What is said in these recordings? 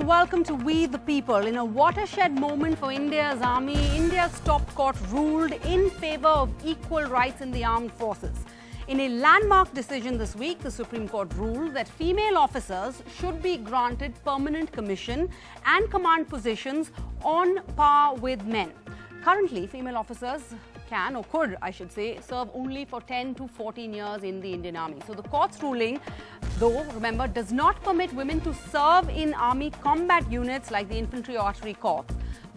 and welcome to We the People. In a watershed moment for India's army, India's top court ruled in favour of equal rights in the armed forces. In a landmark decision this week, the Supreme Court ruled that female officers should be granted permanent commission and command positions on par with men. Currently, female officers can or could, I should say, serve only for 10 to 14 years in the Indian Army. So the court's ruling, though, remember, does not permit women to serve in army combat units like the infantry or artillery corps.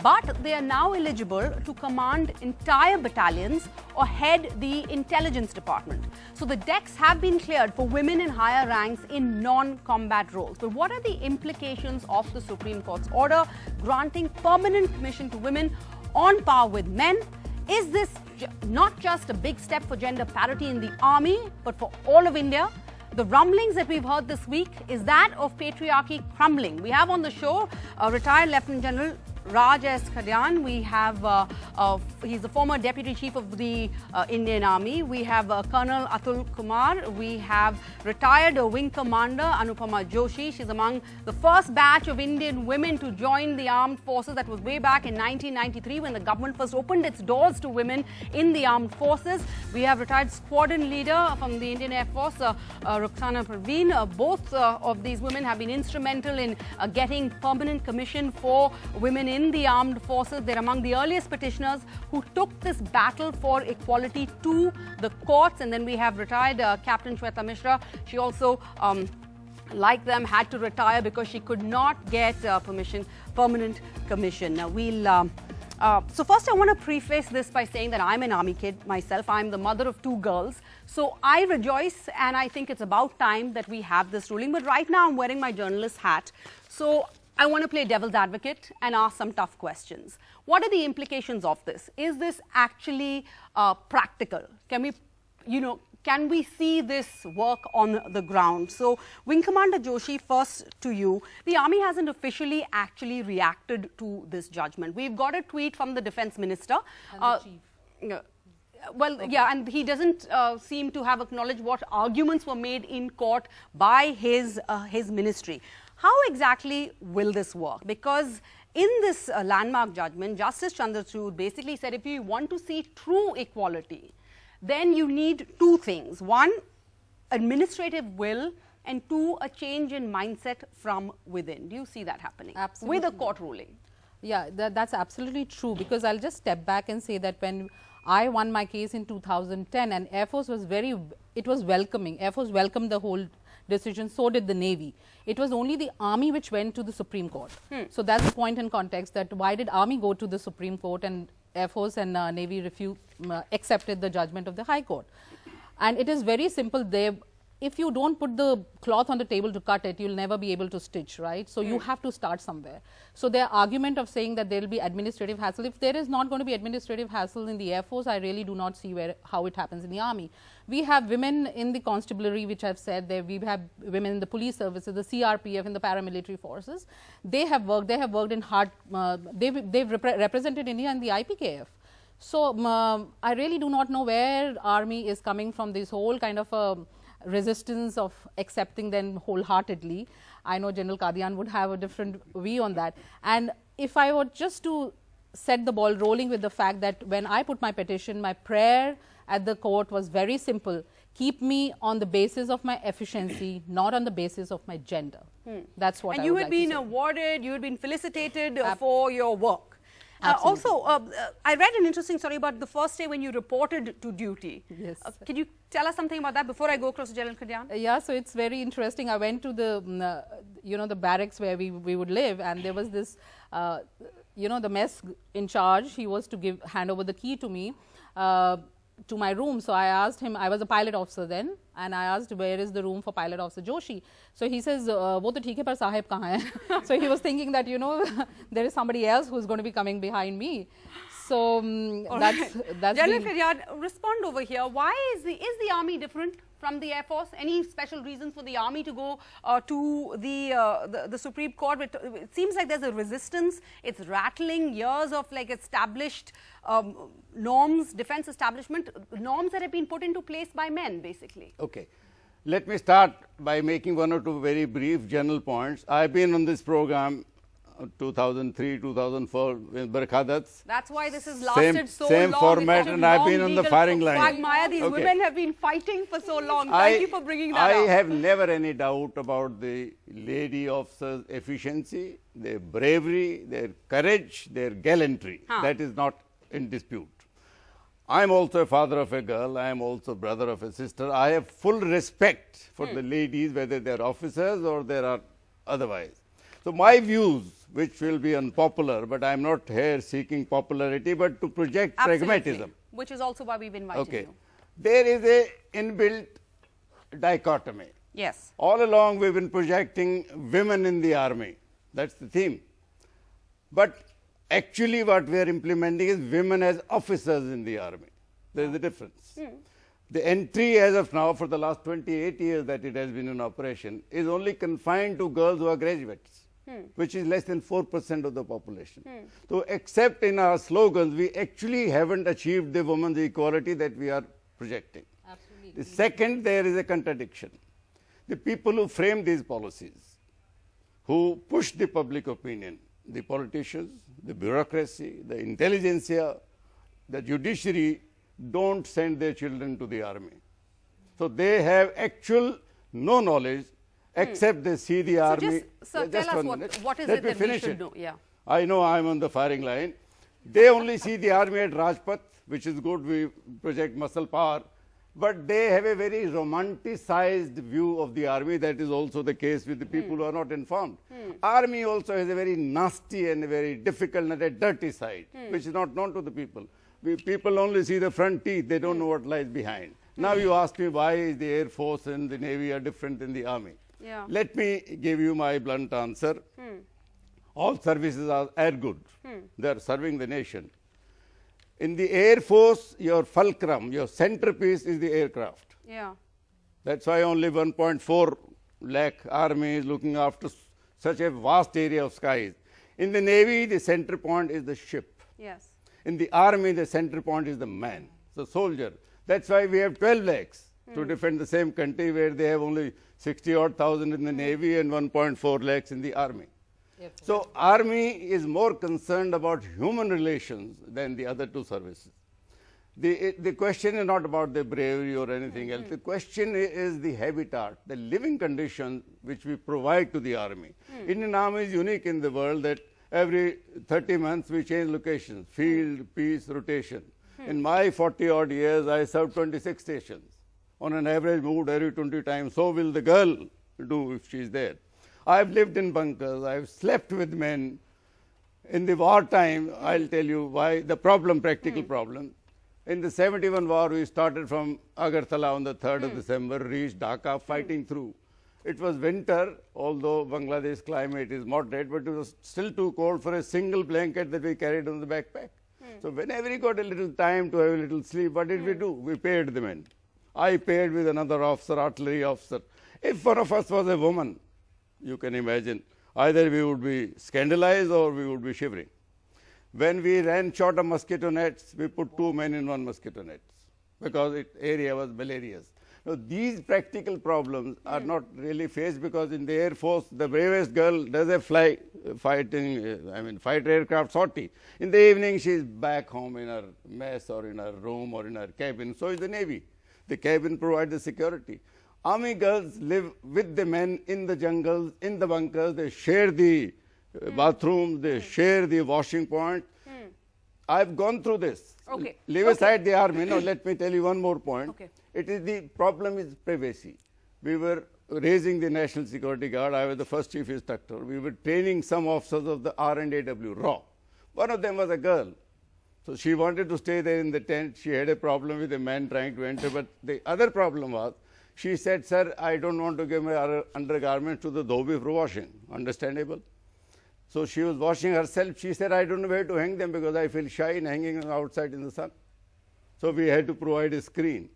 But they are now eligible to command entire battalions or head the intelligence department. So the decks have been cleared for women in higher ranks in non-combat roles. But what are the implications of the Supreme Court's order granting permanent commission to women on par with men? Is this not just a big step for gender parity in the army, but for all of India? The rumblings that we've heard this week is that of patriarchy crumbling. We have on the show retired Lieutenant General Raj S. Khadian. We have, he's the former Deputy Chief of the Indian Army. We have Colonel Atul Kumar. We have retired Wing Commander Anupama Joshi. She's among the first batch of Indian women to join the armed forces. That was way back in 1993 when the government first opened its doors to women in the armed forces. We have retired Squadron Leader from the Indian Air Force, Rukhsana Parveen. Both of these women have been instrumental in getting permanent commission for women in the armed forces. They're among the earliest petitioners who took this battle for equality to the courts. And then we have retired Captain Shweta Mishra. She also, like them, had to retire because she could not get permanent commission. Now so first I want to preface this by saying that I'm an army kid myself. I'm the mother of 2 girls. So I rejoice and I think it's about time that we have this ruling. But right now I'm wearing my journalist hat. So I want to play devil's advocate and ask some tough questions. What are the implications of this? Is this actually practical? Can we see this work on the ground? So, Wing Commander Joshi, first to you. The Army hasn't officially actually reacted to this judgment. We've got a tweet from the Defence Minister. And the Chief. Well, okay. Yeah, and he doesn't seem to have acknowledged what arguments were made in court by his ministry. How exactly will this work? Because in this landmark judgment, Justice Chandrachud basically said if you want to see true equality, then you need 2 things. 1, administrative will, and 2, a change in mindset from within. Do you see that happening? Absolutely. With a court ruling? Yeah, that's absolutely true, because I'll just step back and say that when I won my case in 2010 and Air Force was it was welcoming. Air Force welcomed the whole decision, so did the Navy. It was only the Army which went to the Supreme Court. So that's the point in context, that why did Army go to the Supreme Court and Air Force and Navy accepted the judgment of the High Court. And it is very simple. If you don't put the cloth on the table to cut it, you'll never be able to stitch, right? So you have to start somewhere. So their argument of saying that there will be administrative hassle, if there is not going to be administrative hassle in the Air Force, I really do not see how it happens in the Army. We have women in the constabulary, which I've said there. We have women in the police services, the CRPF, and the paramilitary forces. They have worked in hard, they've represented India in the IPKF. So I really do not know where Army is coming from, this whole kind of resistance of accepting them wholeheartedly. I know General Khadian would have a different view on that. And if I were just to set the ball rolling with the fact that when I put my petition, my prayer at the court was very simple: keep me on the basis of my efficiency, not on the basis of my gender. That's what I would like to say. And you had been awarded, you had been felicitated for your work. Also, I read an interesting story about the first day when you reported to duty. Yes. Can you tell us something about that before I go across to General Khadian? Yeah, so it's very interesting. I went to the, the barracks where we would live, and there was this, the mess in charge. He was to hand over the key to me, to my room. So I asked him, I was a pilot officer then, and I asked, where is the room for Pilot Officer Joshi? So he says, wo to theek hai, par sahib kahan hai? So he was thinking that, there is somebody else who's going to be coming behind me. So that's General Khadian, respond over here. Why is the Army different from the Air Force? Any special reasons for the Army to go to the Supreme Court? It seems like there's a resistance. It's rattling years of established norms, defense establishment, norms that have been put into place by men, basically. Okay. Let me start by making 1 or 2 very brief general points. I've been on this program 2003, 2004 with Barkhadats. That's why this has lasted so same long. format, It's such a and I've been long on the legal firing line. quagmire. These Okay. women have been fighting for so long. Thank you for bringing that I up. have never any doubt about the lady officers' efficiency, their bravery, their courage, their gallantry. That is not in dispute. I am also a father of a girl. I am also brother of a sister. I have full respect for the ladies, whether they are officers or they are otherwise. So my views, which will be unpopular, but I am not here seeking popularity, but to project Absolutely. pragmatism. Which is also why we've invited Okay. you. There is a inbuilt dichotomy. Yes. All along we've been projecting women in the army. That's the theme. But actually what we are implementing is women as officers in the army. There is a difference. The entry as of now for the last 28 years that it has been in operation is only confined to girls who are graduates, which is less than 4% of the population. So except in our slogans, we actually haven't achieved the women's equality that we are projecting. Absolutely. The second, there is a contradiction. The people who frame these policies, who push the public opinion, the politicians, the bureaucracy, the intelligentsia, the judiciary, don't send their children to the army. So they have actual no knowledge except they see the army. Sir, Just tell us one minute. what is Let it me that we finish should it. do? Yeah. I know I am on the firing line. They only see the army at Rajpath, which is good, we project muscle power, but they have a very romanticized view of the army. That is also the case with the people who are not informed. Army also has a very nasty and a very difficult and a dirty side, which is not known to the people. People only see the front teeth, they don't know what lies behind. Now you ask me why is the Air Force and the Navy are different than the Army. Yeah. Let me give you my blunt answer. All services are good. They are serving the nation. In the Air Force, your fulcrum, your centerpiece is the aircraft. Yeah. That's why only 1.4 lakh army is looking after such a vast area of skies. In the Navy, the center point is the ship. Yes. In the army, the center point is the man, the soldier. That's why we have 12 lakhs to defend the same country where they have only 60-odd thousand in the Navy and 1.4 lakhs in the army. So army is more concerned about human relations than the other two services. The question is not about the bravery or anything else. The question is the habitat, the living conditions which we provide to the army. Indian Army is unique in the world that every 30 months we change locations, field, peace, rotation. In my 40-odd years, I served 26 stations. On an average, moved every 20 times. So will the girl do if she is there. I've lived in bunkers. I've slept with men. In the wartime, I'll tell you why the problem, practical problem. In the 71 war, we started from Agartala on the 3rd of December, reached Dhaka, fighting through. It was winter, although Bangladesh climate is moderate, but it was still too cold for a single blanket that we carried on the backpack. So whenever we got a little time to have a little sleep, what did we do? We paired the men. I paired with another officer, artillery officer. If one of us was a woman, you can imagine, either we would be scandalized or we would be shivering. When we ran short of mosquito nets, we put 2 men in 1 mosquito net because the area was malarious. Now, these practical problems are not really faced because in the Air Force, the bravest girl does a fighter aircraft sortie. In the evening, she is back home in her mess or in her room or in her cabin. So is the Navy. The cabin provides the security. Army girls live with the men in the jungles, in the bunkers. They share the bathrooms, they share the washing point. I've gone through this. Okay. Leave aside the army. Now, let me tell you one more point. Okay. It is the problem is privacy. We were raising the National Security Guard. I was the first chief instructor. We were training some officers of the R&AW, RAW. One of them was a girl. So she wanted to stay there in the tent. She had a problem with a man trying to enter. But the other problem was, she said, sir, I don't want to give my undergarments to the dhobi for washing. Understandable. So she was washing herself. She said, I don't know where to hang them because I feel shy in hanging them outside in the sun. So we had to provide a screen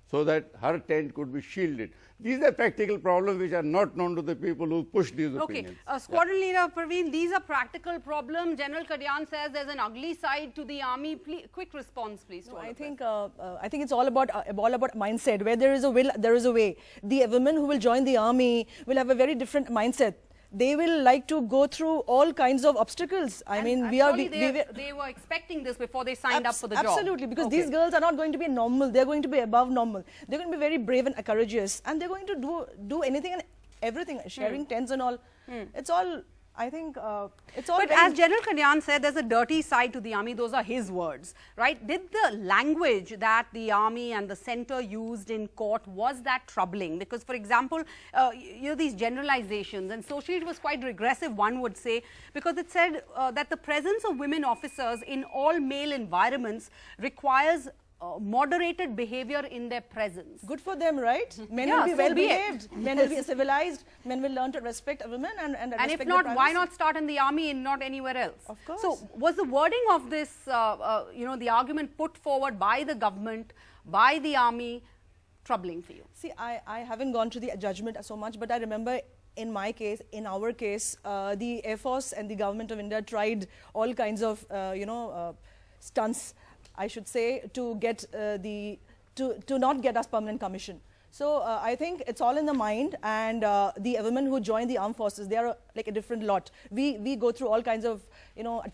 so that her tent could be shielded. These are practical problems which are not known to the people who push these opinions. Squadron Leader Praveen, these are practical problems. General Kadyan says there's an ugly side to the army. Please, quick response, please. No, I think it's all about mindset. Where there is a will, there is a way. The women who will join the army will have a very different mindset. they will like to go through all kinds of obstacles. I mean, surely they were expecting this before they signed up for the job. Absolutely, because these girls are not going to be normal. They're going to be above normal. They're going to be very brave and courageous, and they're going to do anything and everything, sharing tents and all. It's all, I think, it's all. But as General Kalyan said, there's a dirty side to the army. Those are his words, right? Did the language that the army and the center used in court, was that troubling? Because, for example, you know, these generalizations, and socially it was quite regressive, one would say, because it said that the presence of women officers in all male environments requires moderated behavior in their presence. Good for them, right? Men Yeah, will be so well be it. behaved. Men will be civilized. Men will learn to respect a woman and And respect if not, their why privacy. not start in the army and not anywhere else? Of course. So, was the wording of this, you know, the argument put forward by the government, by the army, troubling for you? See, I haven't gone to the judgment so much, but I remember in my case, in our case, the Air Force and the government of India tried all kinds of, stunts, I should say, to get to not get us permanent commission. So I think it's all in the mind, and the women who join the armed forces, they are like a different lot. We go through all kinds of,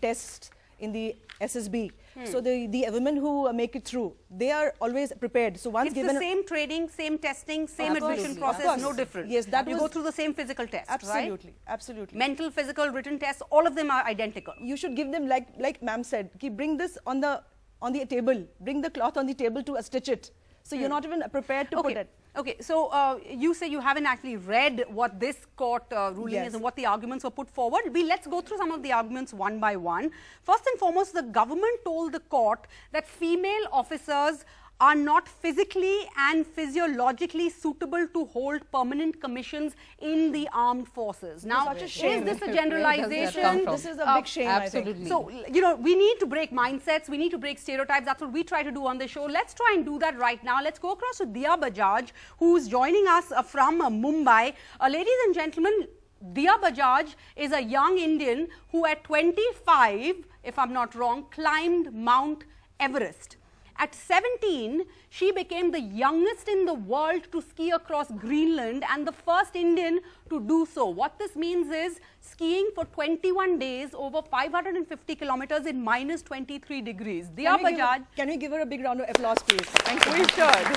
tests in the SSB. So the women who make it through, they are always prepared. So once It's given the same training, same testing, same Of course. admission Of process, course. no different. Yes, that you was- go through the same physical test, absolutely, right? absolutely. Mental, physical, written tests, all of them are identical. You should give them, like ma'am said, bring this on the table, bring the cloth on the table to stitch it. So you're not even prepared to put it. Okay, so you say you haven't actually read what this court ruling Yes. is and what the arguments were put forward. Let's go through some of the arguments one by one. First and foremost, the government told the court that female officers are not physically and physiologically suitable to hold permanent commissions in the armed forces. Now, such a is shame. this a Where does that come generalization? from? This is a big shame, I think. Absolutely. So, we need to break mindsets, we need to break stereotypes. That's what we try to do on the show. Let's try and do that right now. Let's go across to Diya Bajaj, who's joining us from Mumbai. Ladies and gentlemen, Diya Bajaj is a young Indian who at 25, if I'm not wrong, climbed Mount Everest. At 17, she became the youngest in the world to ski across Greenland and the first Indian to do so. What this means is skiing for 21 days over 550 kilometers in minus 23 degrees. Diya Bajaj. Can we give her a big round of applause, please? Thank you. We should.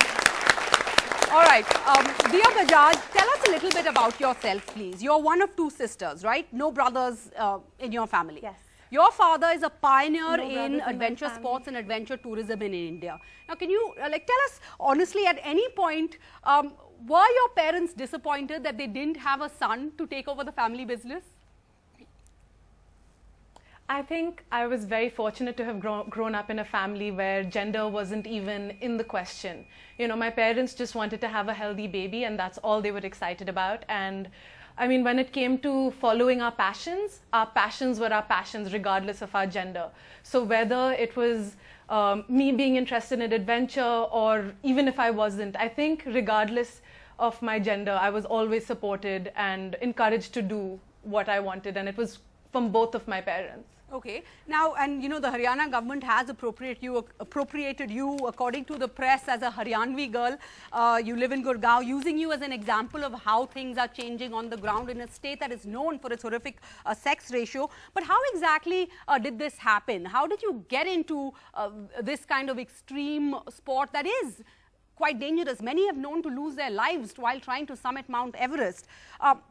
All right. Diya Bajaj, tell us a little bit about yourself, please. You're one of two sisters, right? No brothers in your family. Yes. Your father is a pioneer No in brothers in my adventure family. sports and adventure tourism in India. Now, can you tell us honestly, at any point, were your parents disappointed that they didn't have a son to take over the family business? I think I was very fortunate to have grown up in a family where gender wasn't even in the question. You know, my parents just wanted to have a healthy baby, and that's all they were excited about. And I mean, when it came to following our passions were our passions regardless of our gender. So whether it was me being interested in adventure or even if I wasn't, I think regardless of my gender, I was always supported and encouraged to do what I wanted, and it was from both of my parents. Okay. Now, and you know, the Haryana government has appropriated you, according to the press, as a Haryanvi girl. You live in Gurgaon, using you as an example of how things are changing on the ground in a state that is known for its horrific sex ratio. But how exactly did this happen? How did you get into this kind of extreme sport that is quite dangerous? Many have known to lose their lives while trying to summit Mount Everest.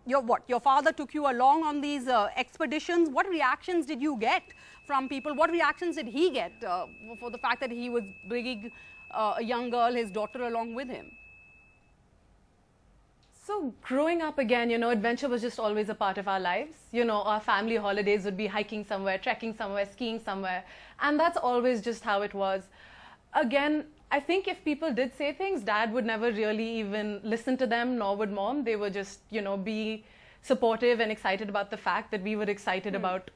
Your father took you along on these expeditions. What reactions did you get from people? What reactions did he get for the fact that he was bringing a young girl, his daughter, along with him? So growing up again, you know, adventure was just always a part of our lives. You know, our family holidays would be hiking somewhere, trekking somewhere, skiing somewhere. And that's always just how it was. Again, I think if people did say things, Dad would never really even listen to them, nor would Mom. They would just, you know, be supportive and excited about the fact that we were excited about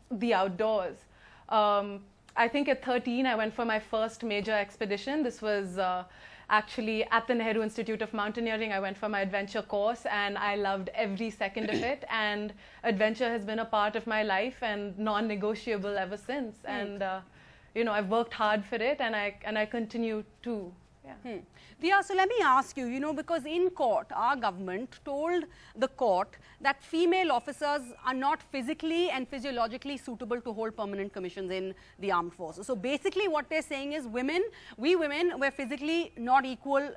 the outdoors. I think at 13, I went for my first major expedition. This was actually at the Nehru Institute of Mountaineering. I went for my adventure course, and I loved every second of it. And adventure has been a part of my life and non-negotiable ever since. And you know, I've worked hard for it, and I continue to. Yeah. Diya, so let me ask you, because in court, our government told the court that female officers are not physically and physiologically suitable to hold permanent commissions in the armed forces. So basically what they're saying is we women were physically not equal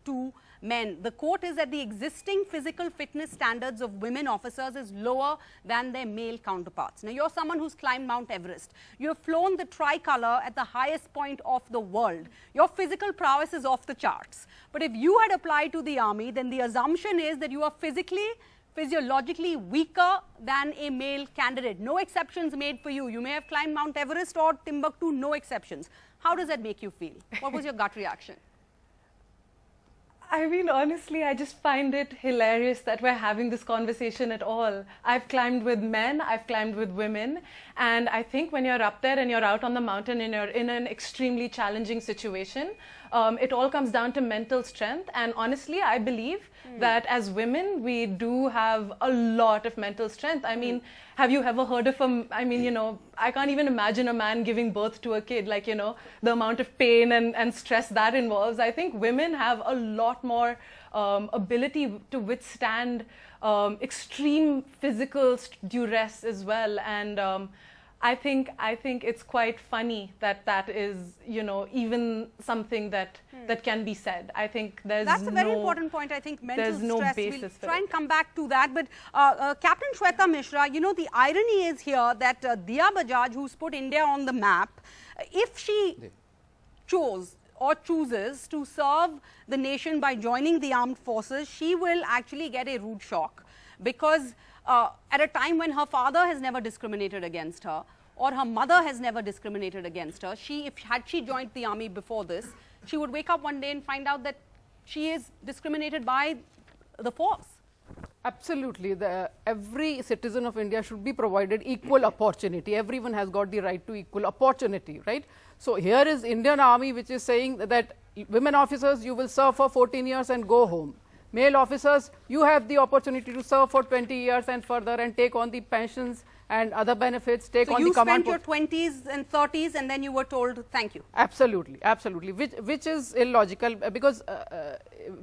to men. The quote is that the existing physical fitness standards of women officers is lower than their male counterparts. Now, you're someone who's climbed Mount Everest. You have flown the tricolor at the highest point of the world. Your physical prowess is off the charts. But if you had applied to the army, then the assumption is that you are physiologically weaker than a male candidate. No exceptions made for you. You may have climbed Mount Everest or Timbuktu, no exceptions. How does that make you feel? What was your gut reaction? I mean, honestly, I just find it hilarious that we're having this conversation at all. I've climbed with men, I've climbed with women, and I think when you're up there and you're out on the mountain and you're in an extremely challenging situation, it all comes down to mental strength. And honestly, I believe that as women, we do have a lot of mental strength. I mean, have you ever heard of I can't even imagine a man giving birth to a kid, the amount of pain and stress that involves. I think women have a lot more ability to withstand extreme physical duress as well. And I think it's quite funny that is, even something that can be said. I think that's a very important point. I think mental there's no stress. basis We'll for try it. and come back to that. But Captain Shweta Mishra, the irony is here that Diya Bajaj, who's put India on the map, if she chose or chooses to serve the nation by joining the armed forces, she will actually get a rude shock, because at a time when her father has never discriminated against her or her mother has never discriminated against her, had she joined the army before this, she would wake up one day and find out that she is discriminated by the force. Absolutely. Every citizen of India should be provided equal opportunity. Everyone has got the right to equal opportunity, right? So here is Indian Army, which is saying that women officers, you will serve for 14 years and go home. Male officers, you have the opportunity to serve for 20 years and further and take on the pensions and other benefits, take on the command. So you spent your 20s and 30s and then you were told thank you. Absolutely, absolutely, which is illogical, because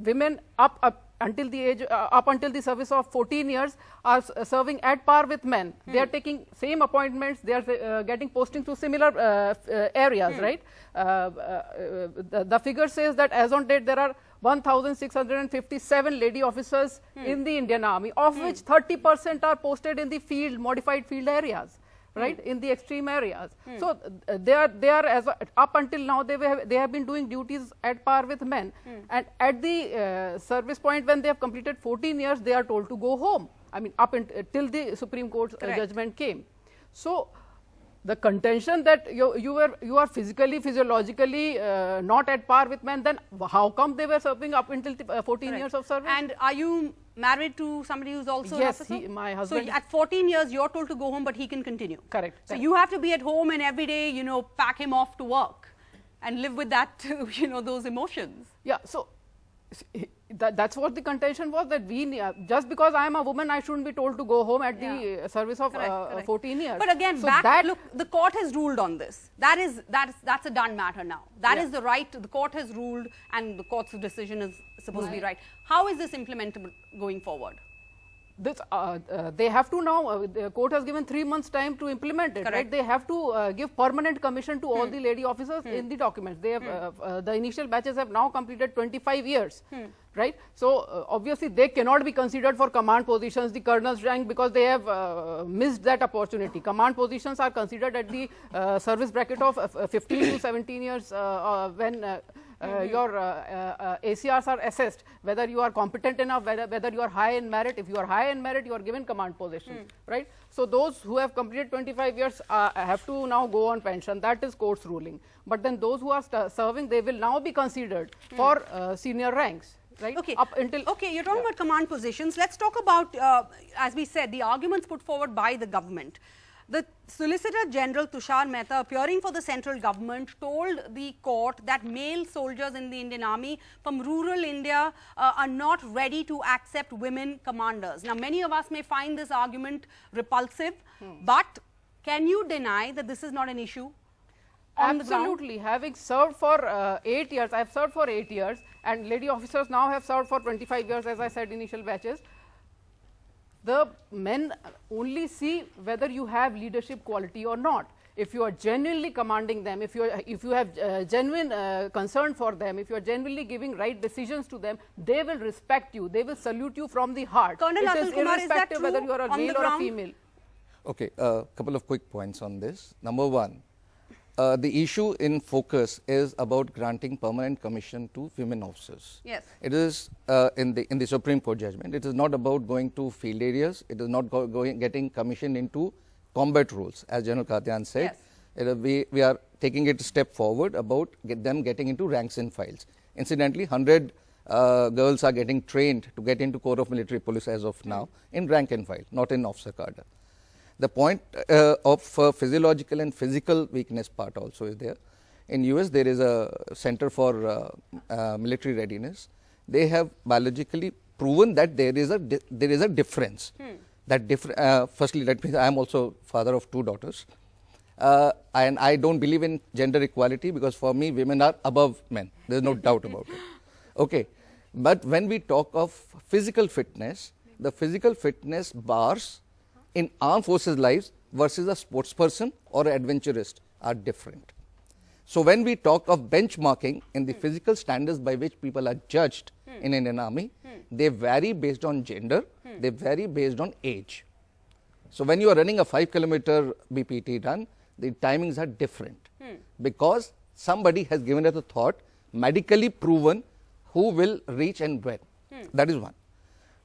women up until the service of 14 years are serving at par with men. They are taking same appointments, they are getting posting to similar areas, right? The figure says that as on date there are 1,657 lady officers in the Indian Army, of which 30% are posted in the field, modified field areas, right, in the extreme areas. So they are up until now they have been doing duties at par with men, and at the service point when they have completed 14 years, they are told to go home. I mean, up till the Supreme Court's judgment came. So the contention that you are physiologically not at par with men, then how come they were serving up until 14 years of service? And are you married to somebody who's also yes, an officer? my husband. So at 14 years, you're told to go home, but he can continue. Correct. So you have to be at home and every day, pack him off to work and live with that, those emotions. Yeah. So that's what the contention was, that just because I am a woman, I shouldn't be told to go home at the service of 14 years. But again, look, the court has ruled on this. That's a done matter now. That is the right. The court has ruled, and the court's decision is supposed to be right. How is this implementable going forward? This, they have to now, the court has given 3 months time to implement it, right? They have to give permanent commission to all the lady officers in the documents. They have, the initial batches have now completed 25 years, right? So obviously they cannot be considered for command positions, the colonel's rank, because they have missed that opportunity. Command positions are considered at the service bracket of 15 to 17 years when your ACRs are assessed, whether you are competent enough, whether you are high in merit. If you are high in merit, you are given command positions, right? So those who have completed 25 years have to now go on pension. That is court's ruling. But then those who are serving, they will now be considered for senior ranks. Right? Okay. Up until you're talking about command positions. Let's talk about, as we said, the arguments put forward by the government. The Solicitor General Tushar Mehta, appearing for the central government, told the court that male soldiers in the Indian Army from rural India are not ready to accept women commanders. Now, many of us may find this argument repulsive, but can you deny that this is not an issue? on the ground? Absolutely. Having served for 8 years, I have served for 8 years, and lady officers now have served for 25 years, as I said, initial batches. The men only see whether you have leadership quality or not. If you are genuinely commanding them, if you have genuine concern for them, if you are genuinely giving right decisions to them, they will respect you. They will salute you from the heart. Colonel It Atul is Kumar, is that irrespective whether true you are a on the male or a ground? female. Okay, a couple of quick points on this. Number one, the issue in focus is about granting permanent commission to women officers. Yes. It is in the Supreme Court judgment. It is not about going to field areas. It is not getting commission into combat roles, as General Katyan said. Yes. We are taking it a step forward about them getting into ranks and files. Incidentally, 100 girls are getting trained to get into Corps of Military Police as of now in rank and file, not in officer cadre. The point of physiological and physical weakness part also is there. In US, there is a Center for Military Readiness. They have biologically proven that there is a difference. That firstly, let me say, I am also father of 2 daughters. And I don't believe in gender equality, because for me, women are above men. There is no doubt about it. Okay. But when we talk of physical fitness, the physical fitness bars in armed forces lives versus a sports person or an adventurist are different. So when we talk of benchmarking in the physical standards by which people are judged in Indian Army, they vary based on gender, they vary based on age. So when you are running a 5-kilometer BPT run, the timings are different, because somebody has given it a thought, medically proven who will reach and when. That is one.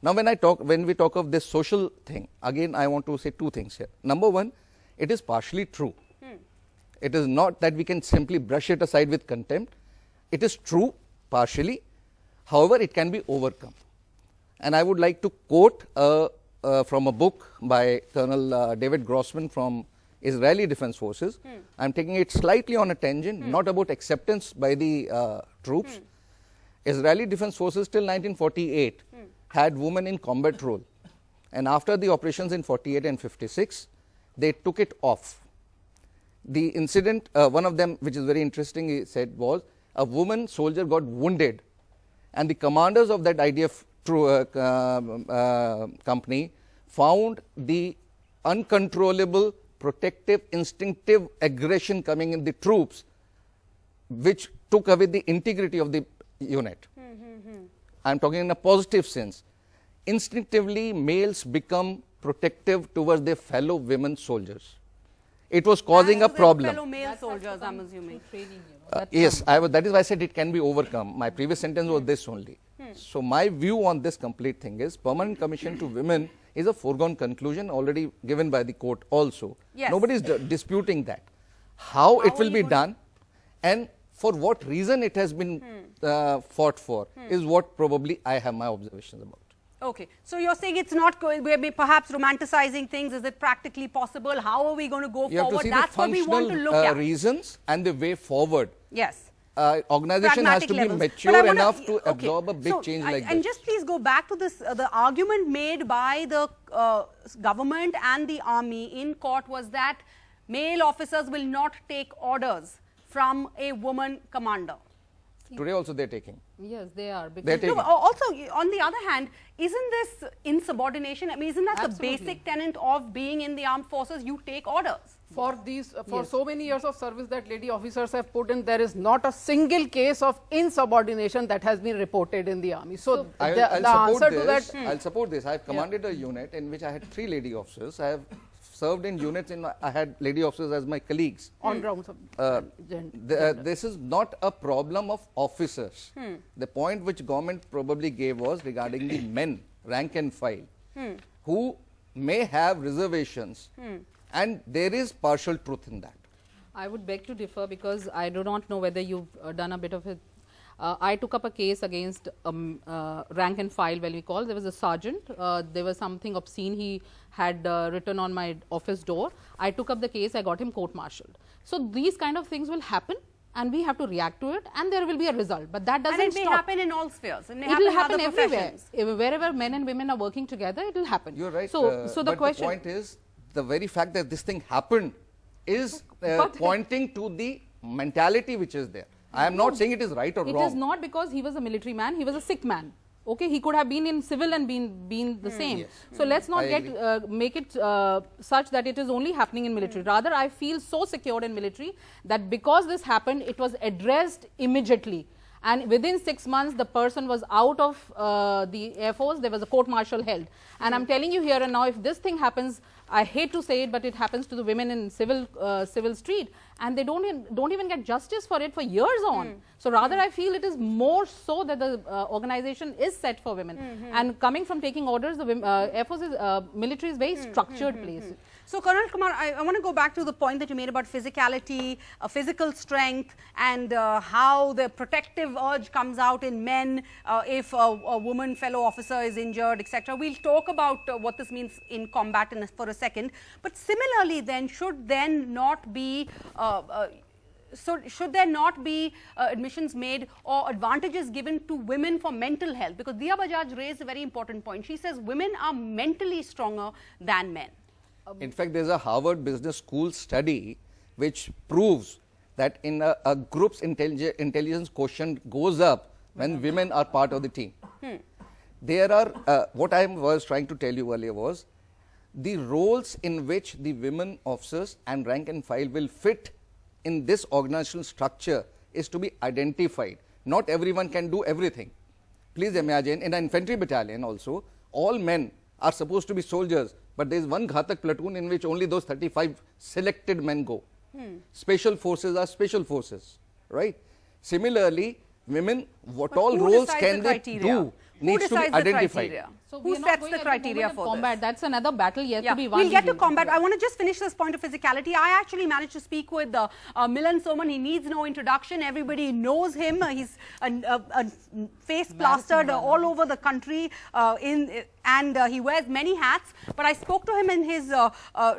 Now, when we talk of this social thing, again I want to say 2 things here. Number one, it is partially true. It is not that we can simply brush it aside with contempt. It is true partially. However, it can be overcome. And I would like to quote from a book by Colonel David Grossman from Israeli Defense Forces. I am taking it slightly on a tangent, not about acceptance by the troops. Israeli Defense Forces till 1948 had women in combat role, and after the operations in 48 and 56, they took it off. The incident, one of them, which is very interesting, he said, was a woman soldier got wounded, and the commanders of that IDF company found the uncontrollable, protective, instinctive aggression coming in the troops, which took away the integrity of the unit. I am talking in a positive sense. Instinctively, males become protective towards their fellow women soldiers. It was causing a problem. Fellow male soldiers, I'm assuming. Yes, that is why I said it can be overcome. My previous sentence was this only. So my view on this complete thing is permanent commission to women is a foregone conclusion already given by the court also. Yes. Nobody is disputing that. How it will be done and for what reason it has been fought for is what probably I have my observations about. Okay, so you're saying it's not going, we're perhaps romanticizing things. Is it practically possible? How are we going to go You forward? have to see That's the what we want to look functional at. reasons and the way forward. Yes. Organization has Pragmatic to levels. be But mature I wanna- enough to okay, absorb a big so change like and this. just please go back to this, the argument made by the government and the army in court was that male officers will not take orders from a woman commander. Today also they are taking. Yes, they are. They're Because taking. No, but also, on the other hand, isn't this insubordination? I mean, isn't that Absolutely. the basic tenet of being in the armed forces? You take orders. For these, for so many years of service that lady officers have put in, there is not a single case of insubordination that has been reported in the army. So, I'll the answer support to this. that, I'll support this. I have commanded a unit in which I had 3 lady officers. I have served in units in I had lady officers as my colleagues. on grounds of This is not a problem of officers. The point which government probably gave was regarding the men, rank and file, who may have reservations, and there is partial truth in that. I would beg to differ because I do not know whether you've done a bit of it. I took up a case against rank and file, well we call. There was a sergeant. There was something obscene he had written on my office door. I took up the case. I got him court-martialed. So these kind of things will happen, and we have to react to it, and there will be a result. But that doesn't And it may stop. happen in all spheres. It may It will happen happen in other everywhere. professions. Wherever men and women are working together, it will happen. You're right. So, so the but question. the point is, the very fact that this thing happened is But- pointing to the mentality which is there. I am not saying it is right or wrong. It is not because he was a military man, he was a sick man. Okay, he could have been in civil and been the same. Yes. So let's not make it such that it is only happening in military. Rather, I feel so secure in military that because this happened, it was addressed immediately. And within 6 months, the person was out of the Air Force. There was a court-martial held. And I'm telling you here and now, if this thing happens, I hate to say it, but it happens to the women in civil street, and they don't even get justice for it for years on. So rather, I feel it is more so that the organization is set for women. And coming from taking orders, the Air Force is military is very structured place. So, Colonel Kumar, I want to go back to the point that you made about physicality, physical strength, and how the protective urge comes out in men if a woman fellow officer is injured, etc. We'll talk about what this means in combat for a second. But similarly, then, should then not be should there not be admissions made or advantages given to women for mental health? Because Diya Bajaj raised a very important point. She says women are mentally stronger than men. In fact, there is a Harvard Business School study which proves that in a group's intelligence quotient goes up when women are part of the team. There are, what I was trying to tell you earlier was, the roles in which the women officers and rank and file will fit in this organizational structure is to be identified. Not everyone can do everything. Please imagine, in an infantry battalion also, all men are supposed to be soldiers, but there is one Ghatak platoon in which only those 35 selected men go. Special forces are special forces, right? Similarly, women, what all roles can they do needs to be identified. So who sets the criteria for combat? this? That's another battle yet to be won. We'll get to combat. I want to just finish this point of physicality. I actually managed to speak with Milan Soman. He needs no introduction. Everybody knows him. He's a face plastered all over the country and he wears many hats. But I spoke to him in his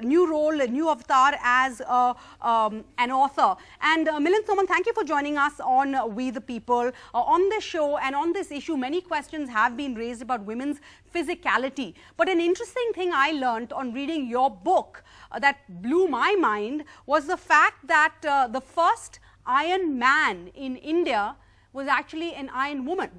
new role, new avatar as an author. And Milan Soman, thank you for joining us on We the People. On this show and on this issue, many questions have been raised about women's physicality. But an interesting thing I learned on reading your book that blew my mind was the fact that the first Iron Man in India was actually an Iron Woman.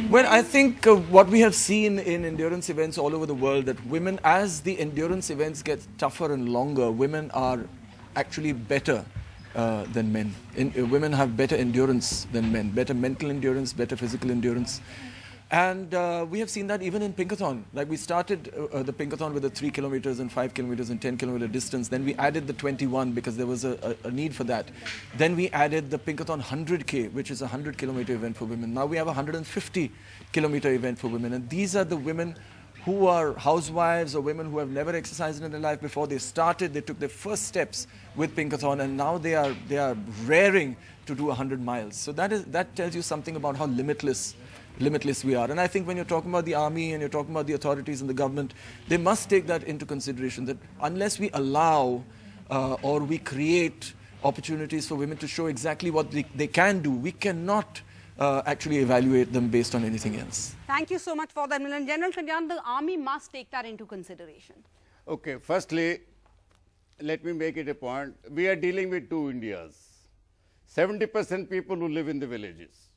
Well, I think what we have seen in endurance events all over the world, that women, as the endurance events get tougher and longer, women are actually better than men. Women have better endurance than men, better mental endurance, better physical endurance. And we have seen that even in Pinkathon. Like we started the Pinkathon with the 3 kilometers and 5 kilometers and 10 kilometer distance. Then we added the 21 because there was a need for that. Then we added the Pinkathon 100K, which is a 100 kilometer event for women. Now we have a 150 kilometer event for women. And these are the women who are housewives or women who have never exercised in their life before. They started, they took their first steps with Pinkathon, and now they are raring to do 100 miles. So that tells you something about how limitless we are. And I think when you're talking about the army and you're talking about the authorities and the government, they must take that into consideration, that unless we allow or we create opportunities for women to show exactly what they can do, we cannot actually evaluate them based on anything else. Thank you so much for that, Milan. General Shandyan, the army must take that into consideration. Okay, firstly, let me make it a point. We are dealing with two Indias. 70% people who live in the villages,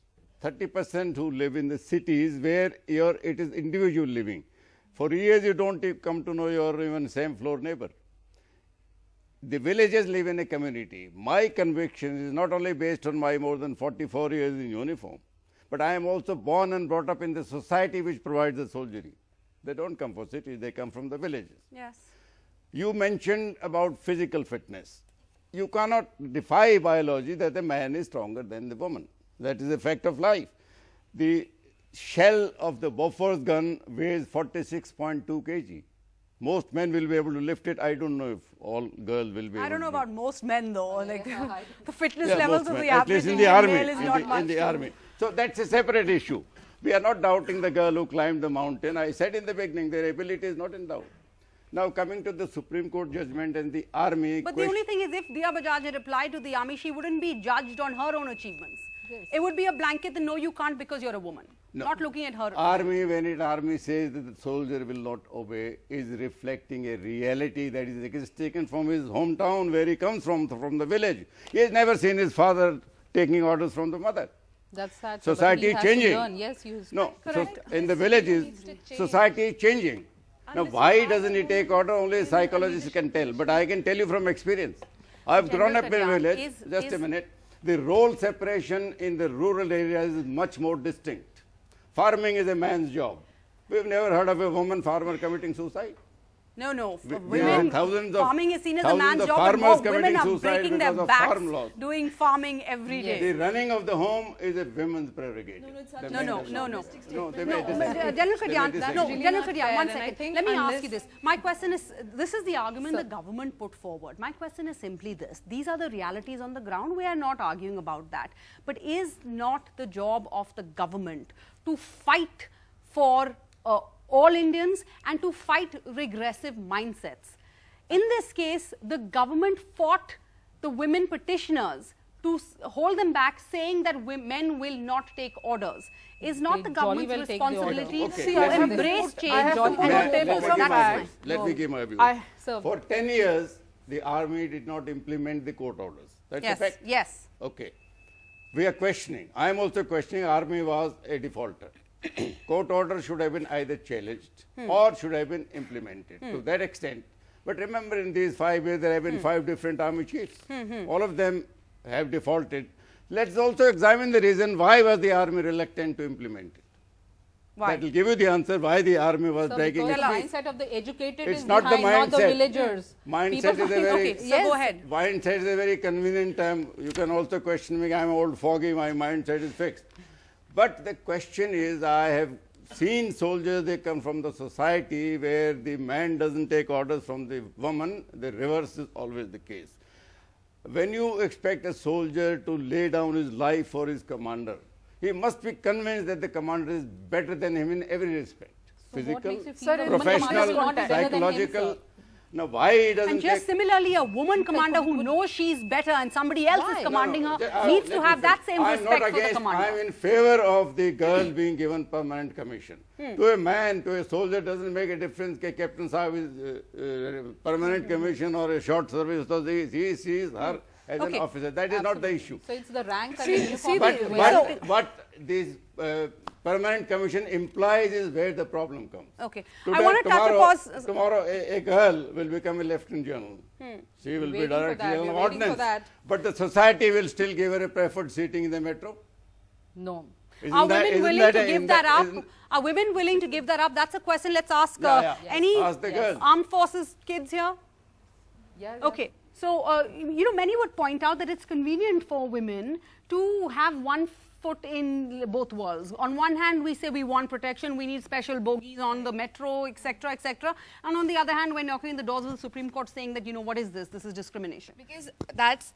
30% who live in the cities where it is individual living. For years, you don't come to know your even same floor neighbor. The villages live in a community. My conviction is not only based on my more than 44 years in uniform, but I am also born and brought up in the society which provides the soldiery. They don't come from cities, they come from the villages. Yes. You mentioned about physical fitness. You cannot defy biology that a man is stronger than the woman. That is a fact of life. The shell of the Bofors gun weighs 46.2 kg. Most men will be able to lift it. I don't know if all girls will be able to. I don't know about most men though. Like the fitness Yeah, levels most of men, the at average least in the Indian army. male is not much. In the army. So that's a separate issue. We are not doubting the girl who climbed the mountain. I said in the beginning, their ability is not in doubt. Now coming to the Supreme Court judgment and the army. But the only thing is, if Diya Bajaj had applied to the army, she wouldn't be judged on her own achievements. Yes. It would be a blanket that no, you can't because you're a woman. not looking at her. Army, when army says that the soldier will not obey, is reflecting a reality that is taken from his hometown, where he comes from the village. He has never seen his father taking orders from the mother. That's sad. Society is changing. Yes, you. No, so in the villages, society is changing. Now, why doesn't he take order? Only psychologists can tell. But I can tell you from experience. I've grown up in a village. Just a minute. The role separation in the rural areas is much more distinct. Farming is a man's job. We've never heard of a woman farmer committing suicide. No, no. Women, farming is seen as a man's job, but women are breaking their backs doing farming every day. The running of the home is a women's prerogative. No. General Khadian, one second. Let me ask you this. My question is, this is the argument the government put forward. My question is simply this. These are the realities on the ground. We are not arguing about that. But is not the job of the government to fight for all Indians and to fight regressive mindsets? In this case, the government fought the women petitioners to hold them back, saying that men will not take orders. Is not the government's responsibility to embrace change and take over? Let me give my view. For 10 years, the army did not implement the court orders. That's a fact. Yes. Okay. We are questioning. I am also questioning army was a defaulter. Court order should have been either challenged or should have been implemented to that extent. But remember, in these 5 years, there have been 5 different army chiefs. All of them have defaulted. Let's also examine the reason why was the army reluctant to implement it. Why? That will give you the answer why the army was dragging its The feet. mindset of the educated It's is not behind, the not the mindset. villagers. Mindset is a very Go ahead. Mindset is a very convenient term. You can also question me. I'm old foggy. My mindset is fixed. But the question is, I have seen soldiers, they come from the society where the man doesn't take orders from the woman. The reverse is always the case. When you expect a soldier to lay down his life for his commander, he must be convinced that the commander is better than him in every respect. Physical, professional, psychological. Now, why he doesn't And just similarly, a woman commander who knows she's better and somebody else is commanding her needs to have that same respect for the commander. I'm in favor of the girl being given permanent commission. To a man, to a soldier, doesn't make a difference that Captain Sahib is permanent commission or a short service. So he sees her as an officer. That is not the issue. So it's the rank and the uniform. But what this permanent commission implies is where the problem comes. Okay. Today, I want to touch upon... Tomorrow, a girl will become a lieutenant general. She will be director general of ordnance. But the society will still give her a preferred seating in the metro? No. Are women willing to give that up? Are women willing to give that up? That's a question. Let's ask any armed forces kids here. Okay. So, many would point out that it's convenient for women to have one foot in both worlds. On one hand, we say we want protection, we need special bogies on the metro, etc., etc. And on the other hand, we're knocking the doors of the Supreme Court saying that, what is this? This is discrimination. Because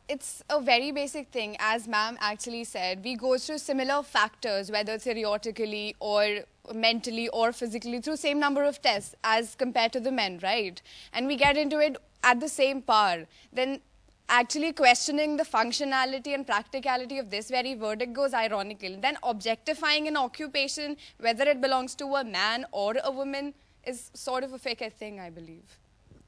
it's a very basic thing. As ma'am actually said, we go through similar factors, whether theoretically or mentally or physically, through same number of tests as compared to the men, right? And we get into it at the same par. Then actually questioning the functionality and practicality of this very verdict goes ironical. Then objectifying an occupation, whether it belongs to a man or a woman, is sort of a fake thing, I believe.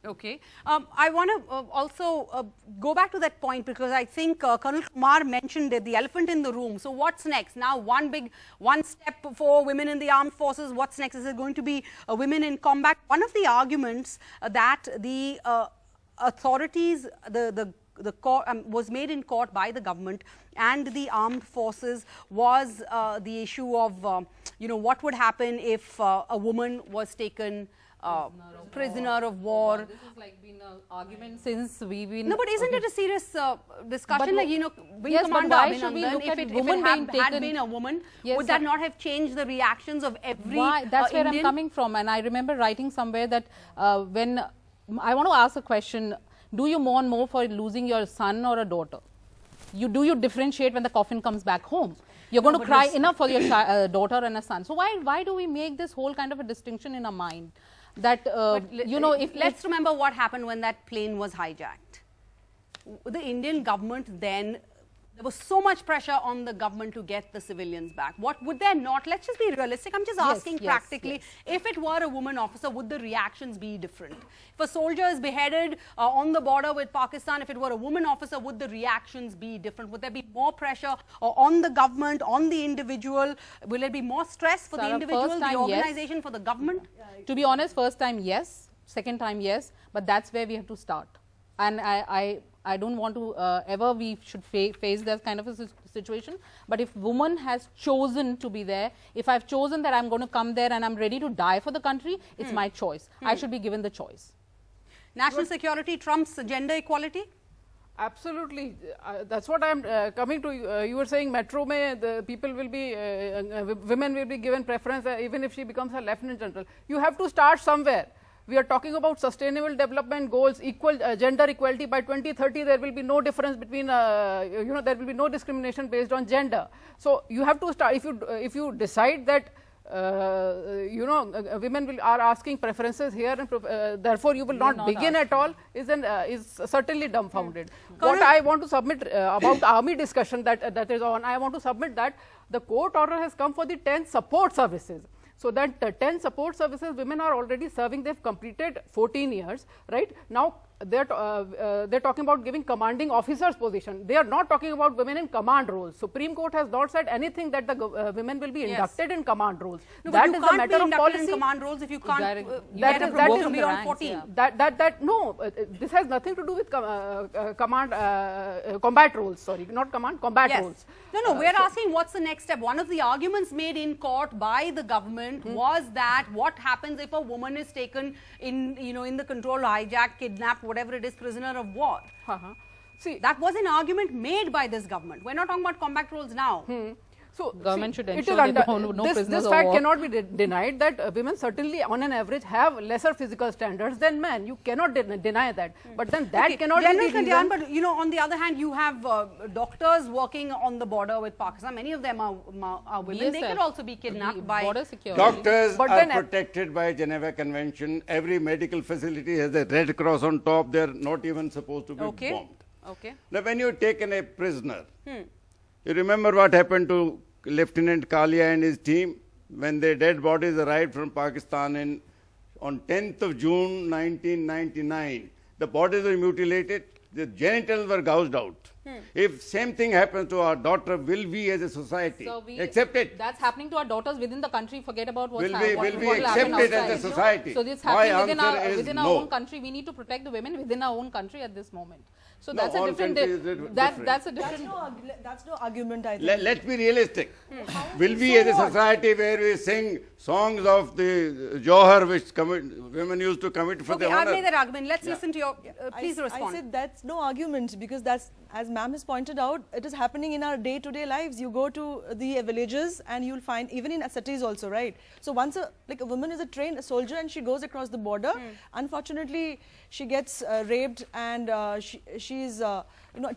Okay. I want to also go back to that point, because I think Colonel Kumar mentioned the elephant in the room. So what's next? Now, one step for women in the armed forces. What's next? Is it going to be women in combat? One of the arguments that the authorities, the court, was made in court by the government and the armed forces was the issue of, what would happen if a woman was taken prisoner of war. This has been an argument since we've been... No, but isn't it a serious discussion? Wing yes, Commander why should we look if at it women being taken... had been a woman, would that not have changed the reactions of every That's where Indian? I'm coming from. And I remember writing somewhere that when... I want to ask a question. Do you mourn more for losing your son or a daughter? Do you differentiate when the coffin comes back home? You're going to cry enough for your daughter and a son. So why do we make this whole kind of a distinction in our mind? That, let's remember what happened when that plane was hijacked. The Indian government then There was so much pressure on the government to get the civilians back. What would there not? Let's just be realistic. I'm just asking practically, if it were a woman officer, would the reactions be different? If a soldier is beheaded on the border with Pakistan, if it were a woman officer, would the reactions be different? Would there be more pressure on the government, on the individual? Will there be more stress for the individual, the organization, for the government? To be honest, first time, yes. Second time, yes. But that's where we have to start. And I don't want to ever we should face that kind of a situation. But if woman has chosen to be there, if I've chosen that I'm going to come there and I'm ready to die for the country, it's my choice. I should be given the choice. National security trumps gender equality? Absolutely. That's what I'm coming to. You were saying metro mein the people will be, women will be given preference even if she becomes a lieutenant general. You have to start somewhere. We are talking about sustainable development goals, equal gender equality. By 2030, there will be no difference between, there will be no discrimination based on gender. So you have to start. If you decide that, women are asking preferences here, and therefore you will not begin at all, is certainly dumbfounded. What I want to submit about army discussion that is on, I want to submit that the court order has come for the 10 support services. So that 10 support services women are already serving. They've completed 14 years, right? Now they're talking about giving commanding officers position. They are not talking about women in command roles. Supreme Court has not said anything that the women will be inducted in command roles. No, that is a matter of policy. In command roles if you can't get approval beyond 14. This has nothing to do with combat roles. Sorry, not combat roles. No, we're asking what's the next step. One of the arguments made in court by the government was that what happens if a woman is taken in, in the control, hijacked, kidnapped, whatever it is, prisoner of war. See, that was an argument made by this government. We're not talking about combat roles now. So government should ensure that this fact cannot be denied that women certainly on an average have lesser physical standards than men. You cannot deny that. But then that cannot be the reason. But on the other hand, you have doctors working on the border with Pakistan. Many of them are women. Yes, they could also be kidnapped by border security. Doctors are protected by Geneva Convention. Every medical facility has a Red Cross on top. They are not even supposed to be bombed. Okay. Now, when you're taken a prisoner, you remember what happened to Lieutenant Kalia and his team when their dead bodies arrived from Pakistan on 10th of June 1999. The bodies were mutilated, the genitals were gouged out. If same thing happens to our daughter, will we as a society accept it? That's happening to our daughters within the country. Forget about what's happening. Will we accept it as a society? So this happening within our own country. We need to protect the women within our own country at this moment. So that's a different. That's a different. That's no argument. I think. Let's be realistic. Will we, as a society, where we sing songs of the Johar, which women used to commit for the honor? I've made that argument. Let's listen to your. Please respond. I said that's no argument because that's, as ma'am has pointed out, it is happening in our day-to-day lives. You go to the villages and you'll find, even in cities also, right? So once a woman is a trained soldier and she goes across the border, unfortunately she gets raped and she's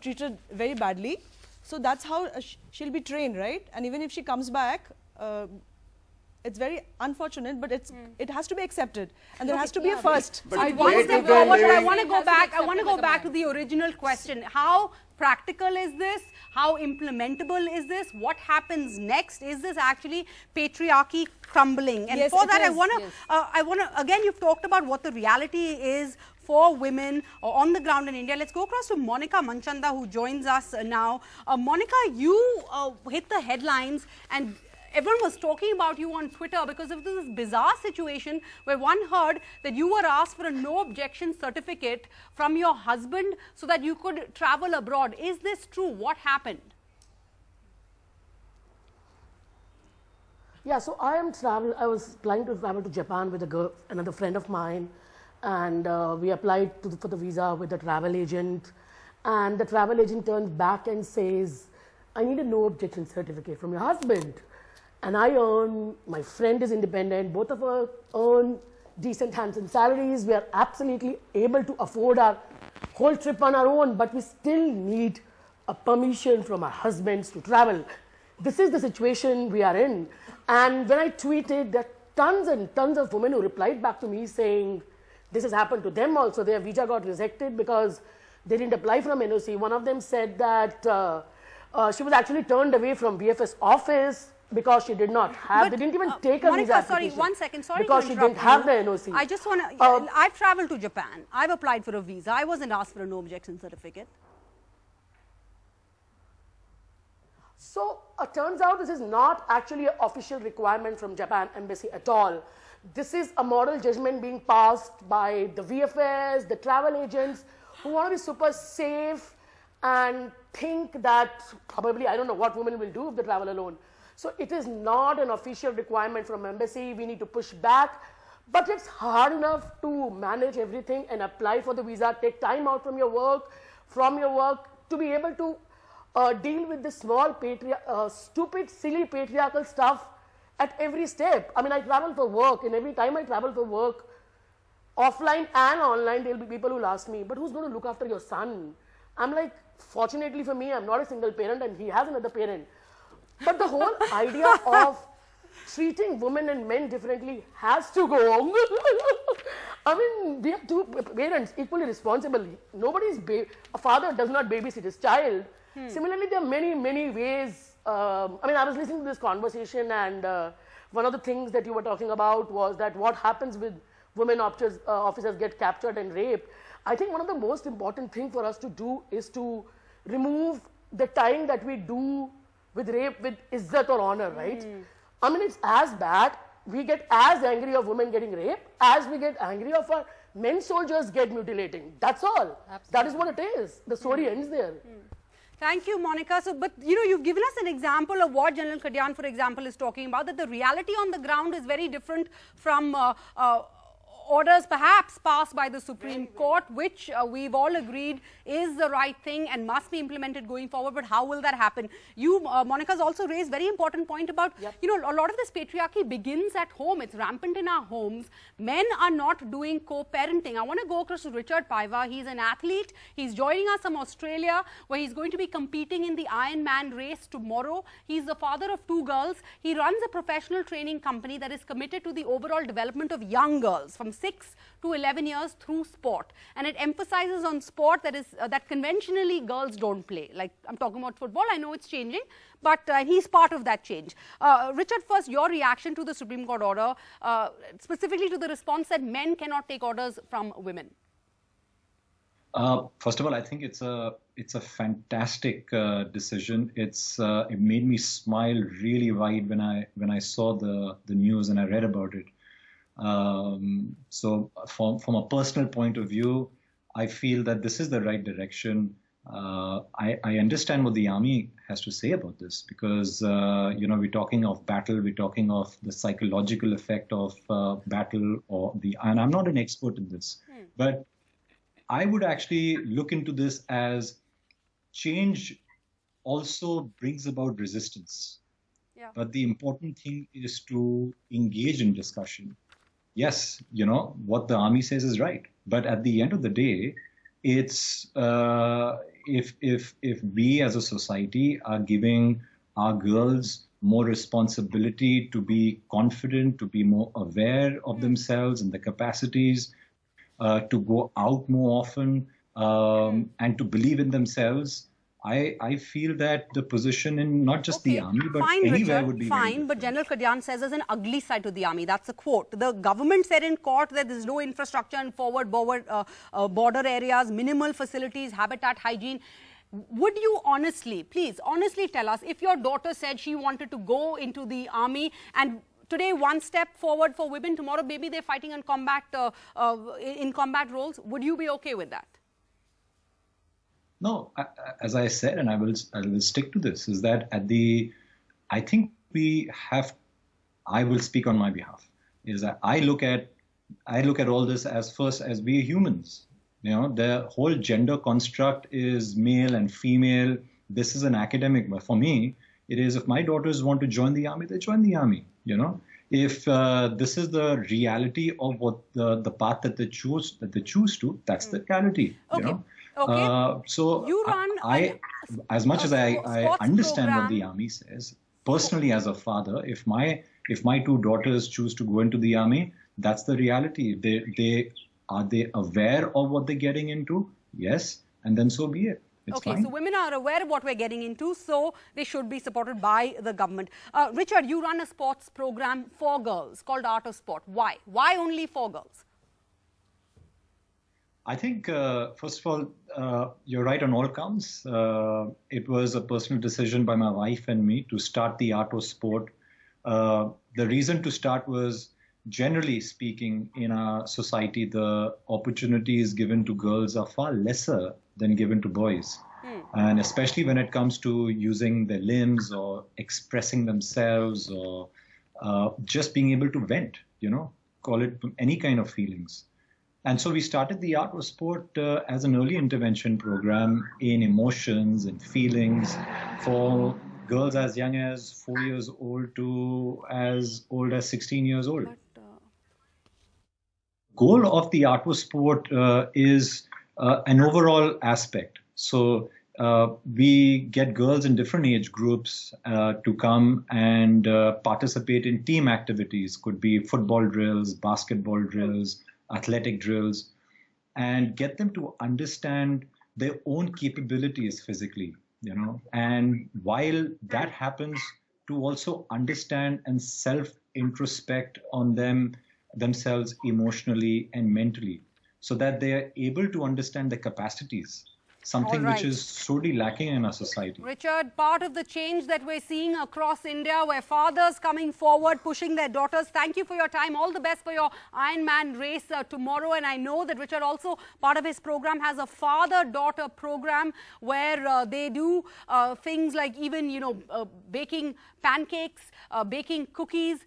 treated very badly. So that's how she'll be trained, right? And even if she comes back, it's very unfortunate, but it has to be accepted, and there has to be a first. One step forward, but I want to go back. I want to go back to the original question. How practical is this? How implementable is this? What happens next? Is this actually patriarchy crumbling? And for that, I want to. Again, you've talked about what the reality is for women on the ground in India. Let's go across to Monika Manchanda, who joins us now. Monika, you hit the headlines and everyone was talking about you on Twitter because of this bizarre situation where one heard that you were asked for a no objection certificate from your husband so that you could travel abroad. Is this true? What happened? Yeah, so I was planning to travel to Japan with another friend of mine, and we applied for the visa with the travel agent, and the travel agent turns back and says, I need a no objection certificate from your husband. And my friend is independent, both of us earn decent handsome salaries, we are absolutely able to afford our whole trip on our own, but we still need a permission from our husbands to travel. This is the situation we are in. And when I tweeted, there are tons and tons of women who replied back to me saying, this has happened to them also, their visa got rejected because they didn't apply from NOC. One of them said that She was actually turned away from VFS office because she did not have, they didn't even take her visa Monika, sorry, application. 1 second, sorry because to she interrupt didn't have you. the NOC. I just want to, I've traveled to Japan. I've applied for a visa. I wasn't asked for a no objection certificate. So, turns out this is not actually an official requirement from Japan embassy at all. This is a moral judgment being passed by the VFS, the travel agents who want to be super safe and think that probably, I don't know what women will do if they travel alone. So it is not an official requirement from embassy. We need to push back, but it's hard enough to manage everything and apply for the visa, take time out from your work, to be able to deal with this small stupid, silly patriarchal stuff at every step. I mean, I travel for work, and every time I travel for work, offline and online, there will be people who will ask me, but who's going to look after your son? I'm like, fortunately for me, I'm not a single parent and he has another parent. But the whole idea of treating women and men differently has to go. I mean, we have two parents equally responsible. A father does not babysit his child. Similarly, there are many, many ways. I mean, I was listening to this conversation, and one of the things that you were talking about was that what happens with women officers get captured and raped. I think one of the most important things for us to do is to remove the tying that we do with rape with izzat or honor, right? I mean, it's as bad. We get as angry of women getting raped as we get angry of our men soldiers get mutilating. That's all. Absolutely. That is what it is. The story ends there. Thank you, Monika. So, but you know, you've given us an example of what General Kalyan, for example, is talking about, that the reality on the ground is very different from orders perhaps passed by the Supreme Court, which we've all agreed is the right thing and must be implemented going forward. But how will that happen? You, Monika's also raised very important point about, you know, a lot of this patriarchy begins at home. It's rampant in our homes. Men are not doing co-parenting. I want to go across to Richard Paiva. He's an athlete. He's joining us from Australia, where he's going to be competing in the Ironman race tomorrow. He's the father of 2 girls. He runs a professional training company that is committed to the overall development of young girls from 6 to 11 years through sport, and it emphasizes on sport that is that conventionally girls don't play. Like, I'm talking about football. I know it's changing, but he's part of that change. Richard, first, your reaction to the Supreme Court order, specifically to the response that men cannot take orders from women. First of all, I think it's a fantastic decision. It made me smile really wide when I saw the news and I read about it. So from a personal point of view, I feel that this is the right direction. I understand what the army has to say about this, because you know, we're talking of battle, we're talking of the psychological effect of battle, and I'm not an expert in this, but I would actually look into this as change also brings about resistance. Yeah. But the important thing is to engage in discussion. Yes, you know, what the army says is right. But at the end of the day, it's if we as a society are giving our girls more responsibility to be confident, to be more aware of themselves and the capacities, to go out more often, and to believe in themselves, I feel that the position in not just the army, but anywhere would be fine. But General Kalyan says there's an ugly side to the army. That's a quote. The government said in court that there's no infrastructure in forward border areas, minimal facilities, habitat, hygiene. Would you honestly, please, honestly tell us, if your daughter said she wanted to go into the army, and today one step forward for women, tomorrow maybe they're fighting in combat roles, would you be okay with that? No, as I said, and I will stick to this, is that I think I will speak on my behalf, is that I look at all this as first as we humans. You know, the whole gender construct is male and female. This is an academic, but for me, it is, if my daughters want to join the army, they join the army, you know. If this is the reality of what the path that they choose to, that's the reality, you know. Okay. So you run as much as I understand what the army says, personally as a father, if my 2 daughters choose to go into the army, that's the reality. Are they aware of what they're getting into? Yes, and then so be it. It's Okay, fine. so women are aware of what we're getting into, so they should be supported by the government. Richard, you run a sports program for girls called Art of Sport. Why? Why only for girls? I think, first of all, you're right on all counts. It was a personal decision by my wife and me to start the Art of Sport. The reason to start was, generally speaking, in our society, the opportunities given to girls are far lesser than given to boys. And especially when it comes to using their limbs or expressing themselves or just being able to vent, call it any kind of feelings. And so we started the Art of Sport as an early intervention program in emotions and feelings for girls as young as 4 years old to as old as 16 years old. Goal of the Art of Sport is an overall aspect. So we get girls in different age groups to come and participate in team activities. Could be football drills, basketball drills, athletic drills, and get them to understand their own capabilities physically, and while that happens, to also understand and self-introspect on themselves emotionally and mentally, so that they are able to understand their capacities, something which is sorely lacking in our society. Richard, part of the change that we're seeing across India, where fathers coming forward, pushing their daughters. Thank you for your time. All the best for your Ironman race tomorrow. And I know that Richard also, part of his program, has a father-daughter program where they do things like even, baking pancakes, baking cookies,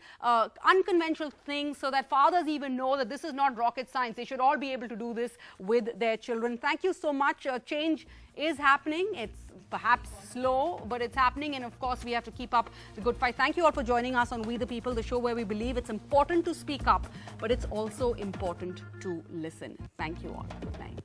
unconventional things, so that fathers even know that this is not rocket science. They should all be able to do this with their children. Thank you so much. Change is happening. It's perhaps slow, but it's happening. And of course, we have to keep up the good fight. Thank you all for joining us on We the People, the show where we believe it's important to speak up, but it's also important to listen. Thank you all. Good night.